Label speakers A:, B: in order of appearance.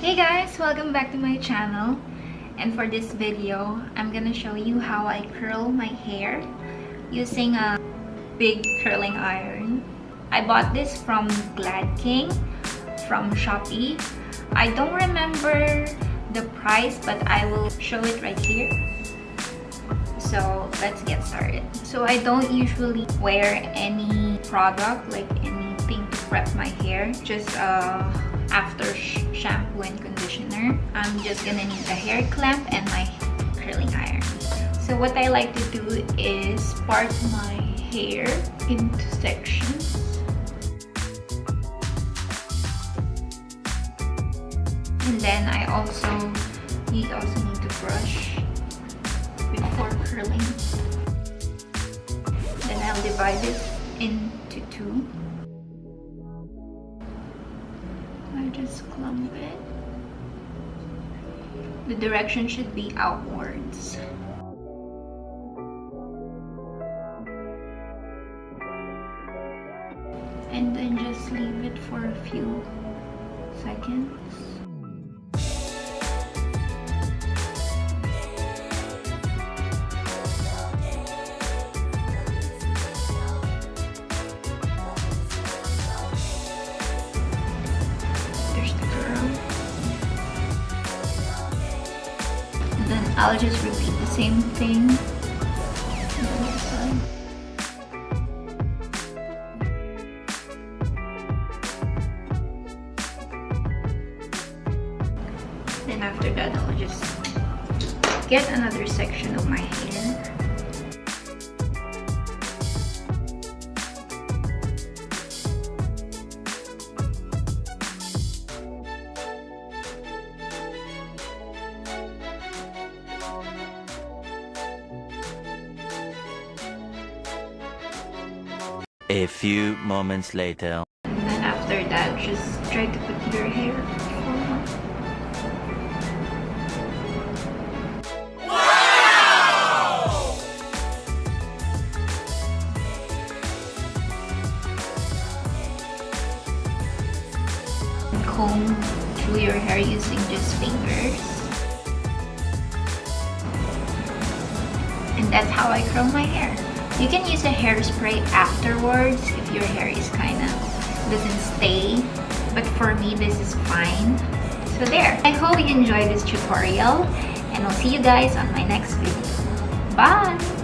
A: Hey guys, welcome back to my channel. And for this video, I'm gonna show you how I curl my hair using a big curling iron. I bought this from GLADKING from Shopee. I don't remember the price, but I will show it right here. So let's get started. So I don't usually wear any product, like anything to prep my hair, just after shampoo and conditioner. I'm just gonna need a hair clamp and my curling iron. So what I like to do is part my hair into sections. And then I also need to brush before curling. Then I'll divide it into two. I just clump it. The direction should be outwards. And then just leave it for a few seconds. Then I'll just repeat the same thing on the other side. Then after that, I'll just get another section of my hair.
B: A few moments later.
A: And then after that, just try to put your hair forward.
B: Wow!
A: Comb through your hair using just fingers. And that's how I curl my hair. You can use a hairspray afterwards if your hair is doesn't stay, but for me this is fine. So there. I hope you enjoyed this tutorial, and I'll see you guys on my next video. Bye!